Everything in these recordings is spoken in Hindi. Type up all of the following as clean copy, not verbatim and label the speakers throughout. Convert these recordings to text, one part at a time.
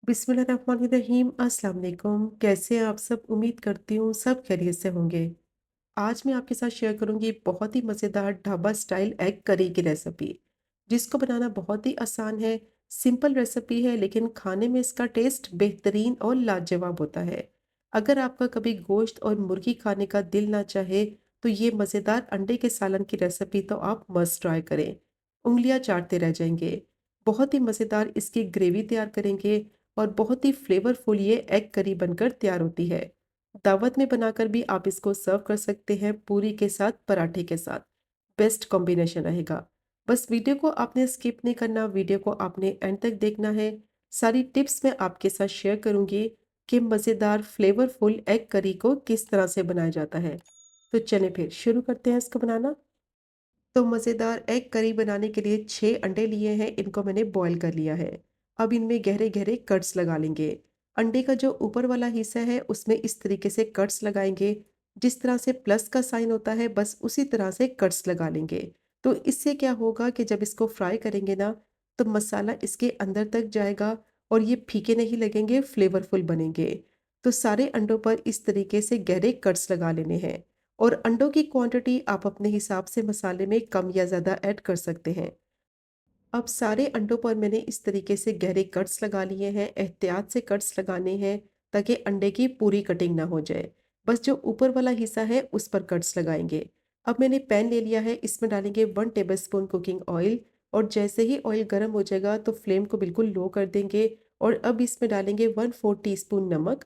Speaker 1: बिस्मिल्लाहिर्रहमानिर्रहीम। अस्सलाम वालेकुम। कैसे हैं आप सब? उम्मीद करती हूँ सब खैरियत से होंगे। आज मैं आपके साथ शेयर करूंगी बहुत ही मज़ेदार ढाबा स्टाइल एग करी की रेसिपी, जिसको बनाना बहुत ही आसान है। सिंपल रेसिपी है लेकिन खाने में इसका टेस्ट बेहतरीन और लाजवाब होता है। अगर आपका कभी गोश्त और मुर्गी खाने का दिल ना चाहे तो ये मज़ेदार अंडे के सालन की रेसिपी तो आप मस्ट ट्राई करें। उंगलियां चाटते रह जाएंगे। बहुत ही मज़ेदार इसकी ग्रेवी तैयार करेंगे और बहुत ही फ्लेवरफुल ये एग करी बनकर तैयार होती है। दावत में बनाकर भी आप इसको सर्व कर सकते हैं पूरी के साथ, पराठे के साथ। बेस्ट कॉम्बिनेशन रहेगा। बस वीडियो को आपने स्किप नहीं करना, वीडियो को आपने एंड तक देखना है। सारी टिप्स मैं आपके साथ शेयर करूंगी कि मज़ेदार फ्लेवरफुल एग करी को किस तरह से बनाया जाता है। तो चलें फिर शुरू करते हैं इसको बनाना। तो मज़ेदार एग करी बनाने के लिए 6 अंडे लिए हैं, इनको मैंने बॉईल कर लिया है। अब इनमें गहरे-गहरे कट्स लगा लेंगे। अंडे का जो ऊपर वाला हिस्सा है उसमें इस तरीके से कट्स लगाएँगे। जिस तरह से प्लस का साइन होता है बस उसी तरह से कट्स लगा लेंगे। तो इससे क्या होगा कि जब इसको फ्राई करेंगे ना तो मसाला इसके अंदर तक जाएगा और ये फीके नहीं लगेंगे, फ्लेवरफुल बनेंगे। तो सारे अंडों पर इस तरीके से गहरे कट्स लगा लेने हैं। और अंडों की क्वांटिटी आप अपने हिसाब से मसाले में कम या ज़्यादा ऐड कर सकते हैं। अब सारे अंडों पर मैंने इस तरीके से गहरे कट्स लगा लिए हैं। एहतियात से कट्स लगाने हैं ताकि अंडे की पूरी कटिंग ना हो जाए। बस जो ऊपर वाला हिस्सा है उस पर कट्स लगाएंगे। अब मैंने पैन ले लिया है, इसमें डालेंगे 1 टेबलस्पून कुकिंग ऑयल। और जैसे ही ऑयल गर्म हो जाएगा तो फ्लेम को बिल्कुल लो कर देंगे। और अब इसमें डालेंगे 1/4 टीस्पून नमक,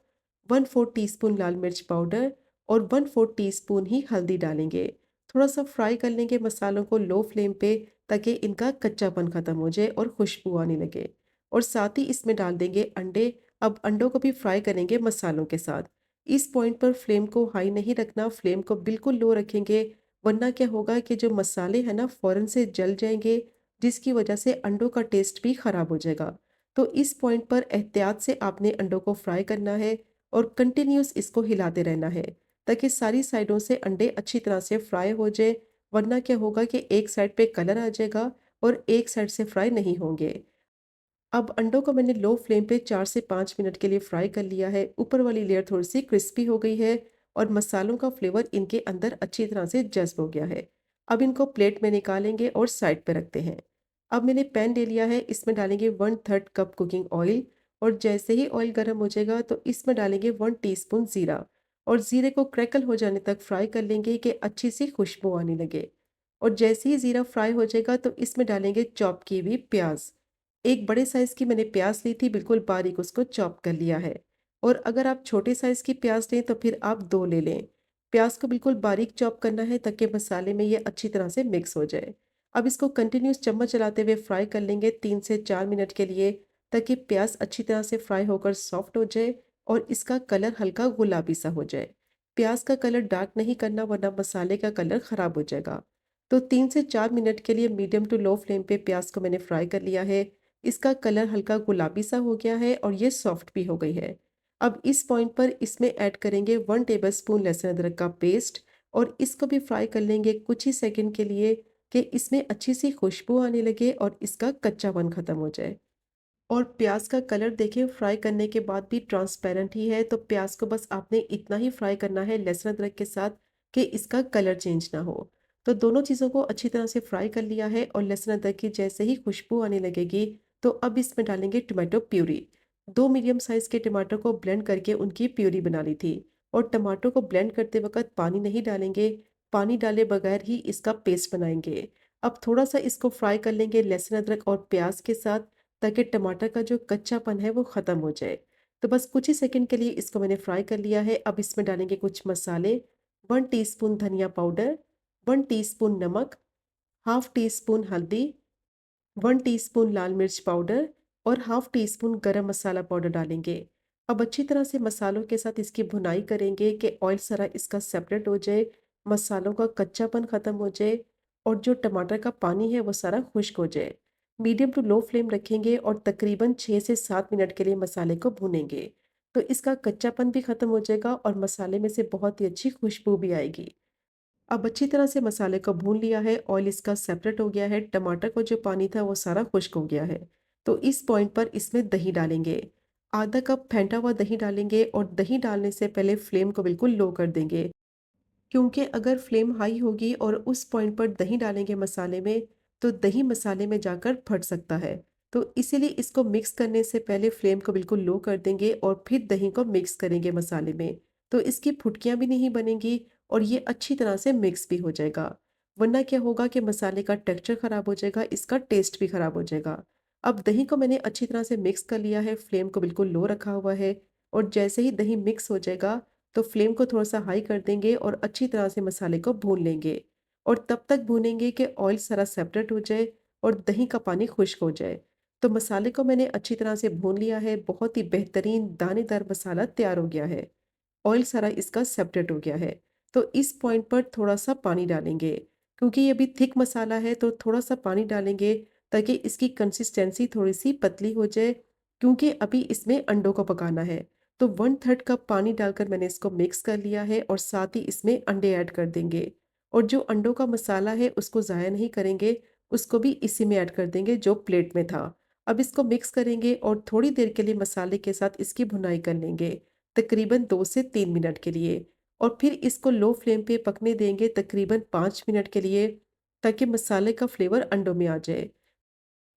Speaker 1: 1/4 टीस्पून लाल मिर्च पाउडर और 1/4 टीस्पून ही हल्दी डालेंगे। थोड़ा सा फ्राई कर लेंगे मसालों को लो फ्लेम पे ताकि इनका कच्चापन ख़त्म हो जाए और खुशबू आने लगे। और साथ ही इसमें डाल देंगे अंडे। अब अंडों को भी फ्राई करेंगे मसालों के साथ। इस पॉइंट पर फ्लेम को हाई नहीं रखना, फ्लेम को बिल्कुल लो रखेंगे, वरना क्या होगा कि जो मसाले हैं ना फ़ौरन से जल जाएंगे, जिसकी वजह से अंडों का टेस्ट भी ख़राब हो जाएगा। तो इस पॉइंट पर एहतियात से आपने अंडों को फ्राई करना है और कंटिन्यूस इसको हिलाते रहना है ताकि सारी साइडों से अंडे अच्छी तरह से फ्राई हो जाए। वरना क्या होगा कि एक साइड पे कलर आ जाएगा और एक साइड से फ्राई नहीं होंगे। अब अंडों को मैंने लो फ्लेम पे 4 से 5 मिनट के लिए फ्राई कर लिया है। ऊपर वाली लेयर थोड़ी-सी क्रिस्पी हो गई है और मसालों का फ्लेवर इनके अंदर अच्छी तरह से जज़्ब हो गया है। अब इनको प्लेट में निकालेंगे और साइड पे रखते हैं। अब मैंने पैन ले लिया है, इसमें डालेंगे 1/3 कप कुकिंग ऑयल। और जैसे ही ऑयल गर्म हो जाएगा तो इसमें डालेंगे 1 टीस्पून ज़ीरा। और ज़ीरे को क्रैकल हो जाने तक फ्राई कर लेंगे कि अच्छी सी खुशबू आने लगे। और जैसे ही ज़ीरा फ्राई हो जाएगा तो इसमें डालेंगे चॉप की हुई प्याज़। एक बड़े साइज़ की मैंने प्याज़ ली थी, बिल्कुल बारीक उसको चॉप कर लिया है। और अगर आप छोटे साइज़ की प्याज़ लें तो फिर आप 2 ले लें। प्याज़ को बिल्कुल बारीक चॉप करना है ताकि मसाले में ये अच्छी तरह से मिक्स हो जाए। अब इसको कंटिन्यूअस चम्मच चलाते हुए फ्राई कर लेंगे 3 से 4 मिनट के लिए ताकि प्याज़ अच्छी तरह से फ्राई होकर सॉफ्ट हो जाए और इसका कलर हल्का गुलाबी सा हो जाए। प्याज़ का कलर डार्क नहीं करना वरना मसाले का कलर ख़राब हो जाएगा। तो 3 से 4 मिनट के लिए मीडियम टू लो फ्लेम पे प्याज़ को मैंने फ्राई कर लिया है। इसका कलर हल्का गुलाबी सा हो गया है और ये सॉफ्ट भी हो गई है। अब इस पॉइंट पर इसमें ऐड करेंगे 1 टेबलस्पून लहसुन अदरक का पेस्ट। और इसको भी फ्राई कर लेंगे कुछ ही सेकंड के लिए कि इसमें अच्छी सी खुशबू आने लगे और इसका कच्चापन ख़त्म हो जाए। और प्याज का कलर देखिए फ्राई करने के बाद भी ट्रांसपेरेंट ही है, तो प्याज को बस आपने इतना ही फ्राई करना है लहसुन अदरक के साथ कि इसका कलर चेंज ना हो। तो दोनों चीज़ों को अच्छी तरह से फ्राई कर लिया है और लहसुन अदरक की जैसे ही खुशबू आने लगेगी तो अब इसमें डालेंगे टमाटो प्यूरी। 2 मीडियम साइज़ के टमाटर को ब्लेंड करके उनकी प्यूरी बना ली थी। और टमाटो को ब्लेंड करते वक़्त पानी नहीं डालेंगे, पानी डाले बगैर ही इसका पेस्ट बनाएँगे। अब थोड़ा-सा इसको फ्राई कर लेंगे लहसुन अदरक और प्याज़ के साथ ताकि टमाटर का जो कच्चापन है वो ख़त्म हो जाए। तो बस कुछ ही सेकंड के लिए इसको मैंने फ्राई कर लिया है। अब इसमें डालेंगे कुछ मसाले, 1 टीस्पून धनिया पाउडर, 1 टीस्पून नमक, हाफ़ टी स्पून हल्दी, 1 टीस्पून लाल मिर्च पाउडर और हाफ़ टी स्पून गरम मसाला पाउडर डालेंगे। अब अच्छी तरह से मसालों के साथ इसकी भुनाई करेंगे कि ऑयल सारा इसका सेपरेट हो जाए, मसालों का कच्चापन ख़त्म हो जाए और जो टमाटर का पानी है वो सारा खुश्क हो जाए। मीडियम टू लो फ्लेम रखेंगे और तकरीबन 6 से 7 मिनट के लिए मसाले को भूनेंगे। तो इसका कच्चापन भी ख़त्म हो जाएगा और मसाले में से बहुत ही अच्छी खुशबू भी आएगी। अब अच्छी तरह से मसाले को भून लिया है, ऑयल इसका सेपरेट हो गया है, टमाटर का जो पानी था वो सारा खुश्क हो गया है। तो इस पॉइंट पर इसमें दही डालेंगे। आधा कप फेंटा हुआ दही डालेंगे और दही डालने से पहले फ्लेम को बिल्कुल लो कर देंगे। क्योंकि अगर फ्लेम हाई होगी और उस पॉइंट पर दही डालेंगे मसाले में, तो दही मसाले में जाकर फट सकता है। तो इसीलिए इसको मिक्स करने से पहले फ्लेम को बिल्कुल लो कर देंगे और फिर दही को मिक्स करेंगे मसाले में। तो इसकी फुटकियाँ भी नहीं बनेंगी और ये अच्छी तरह से मिक्स भी हो जाएगा। वरना क्या होगा कि मसाले का टेक्सचर ख़राब हो जाएगा, इसका टेस्ट भी ख़राब हो जाएगा। अब दही को मैंने अच्छी तरह से मिक्स कर लिया है, फ्लेम को बिल्कुल लो रखा हुआ है और जैसे ही दही मिक्स हो जाएगा तो फ्लेम को थोड़ा-सा हाई कर देंगे और अच्छी तरह से मसाले को भून लेंगे और तब तक भूनेंगे कि ऑयल सारा सेपरेट हो जाए और दही का पानी खुश्क हो जाए। तो मसाले को मैंने अच्छी तरह से भून लिया है, बहुत ही बेहतरीन दानेदार मसाला तैयार हो गया है। ऑयल सारा इसका सेपरेट हो गया है। तो इस पॉइंट पर थोड़ा-सा पानी डालेंगे, क्योंकि ये अभी थिक मसाला है तो थोड़ा-सा पानी डालेंगे ताकि इसकी कंसिस्टेंसी थोड़ी-सी पतली हो जाए, क्योंकि अभी इसमें अंडों को पकाना है। तो 1/3 कप पानी डालकर मैंने इसको मिक्स कर लिया है और साथ ही इसमें अंडे ऐड कर देंगे। और जो अंडों का मसाला है उसको ज़ाया नहीं करेंगे, उसको भी इसी में ऐड कर देंगे जो प्लेट में था। अब इसको मिक्स करेंगे और थोड़ी देर के लिए मसाले के साथ इसकी भुनाई कर लेंगे। तकरीबन 2 से 3 मिनट के लिए और फिर इसको लो फ्लेम पे पकने देंगे तकरीबन 5 मिनट के लिए, ताकि मसाले का फ्लेवर अंडों में आ जाए।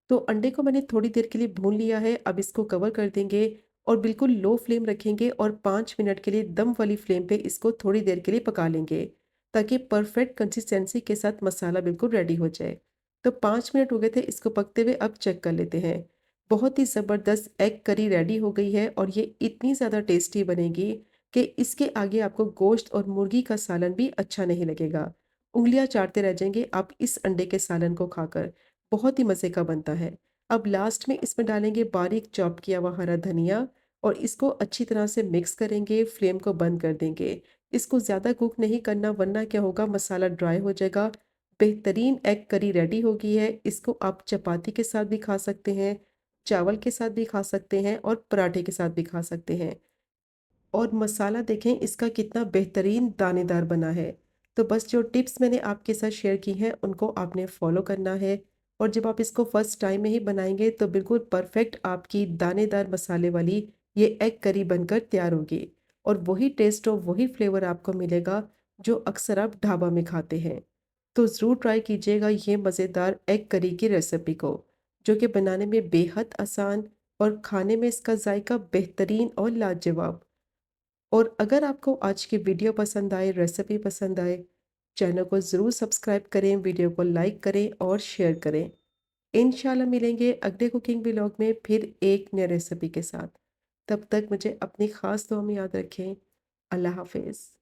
Speaker 1: तो अंडे को मैंने थोड़ी देर के लिए भून लिया है, अब इसको कवर कर देंगे और बिल्कुल लो फ्लेम रखेंगे और 5 मिनट के लिए दम वाली फ्लेम पे इसको थोड़ी देर के लिए पका लेंगे, ताकि परफेक्ट कंसिस्टेंसी के साथ मसाला बिल्कुल रेडी हो जाए। तो 5 मिनट हो गए थे इसको पकते हुए, अब चेक कर लेते हैं। बहुत ही ज़बरदस्त एग करी रेडी हो गई है और ये इतनी ज़्यादा टेस्टी बनेगी कि इसके आगे आपको गोश्त और मुर्गी का सालन भी अच्छा नहीं लगेगा। उँगलियाँ चाटते रह जाएँगे आप इस अंडे के सालन को खाकर। बहुत ही मज़े का बनता है। अब लास्ट में इसमें डालेंगे बारीक चॉप किया हुआ हरा धनिया और इसको अच्छी तरह से मिक्स करेंगे, फ्लेम को बंद कर देंगे। इसको ज़्यादा कुक नहीं करना, वरना क्या होगा मसाला ड्राई हो जाएगा। बेहतरीन एग करी रेडी हो गई है। इसको आप चपाती के साथ भी खा सकते हैं, चावल के साथ भी खा सकते हैं और पराठे के साथ भी खा सकते हैं। और मसाला देखें इसका कितना बेहतरीन दानेदार बना है। तो बस जो टिप्स मैंने आपके साथ शेयर की हैं उनको आपने फॉलो करना है और जब आप इसको फर्स्ट टाइम में ही बनाएंगे तो बिल्कुल परफेक्ट आपकी दानेदार मसाले वाली ये एग करी बनकर तैयार होगी और वही टेस्ट और वही फ्लेवर आपको मिलेगा जो अक्सर आप ढाबा में खाते हैं। तो ज़रूर ट्राई कीजिएगा ये मज़ेदार एग करी की रेसिपी को, जो कि बनाने में बेहद आसान और खाने में इसका जायका बेहतरीन और लाजवाब। और अगर आपको आज की वीडियो पसंद आए, रेसिपी पसंद आए, चैनल को ज़रूर सब्सक्राइब करें, वीडियो को लाइक करें और शेयर करें। इंशाल्लाह मिलेंगे अगले कुकिंग व्लॉग में फिर एक नई रेसिपी के साथ। तब तक मुझे अपनी ख़ास दुआ में याद रखें। अल्लाह हाफ़िज़।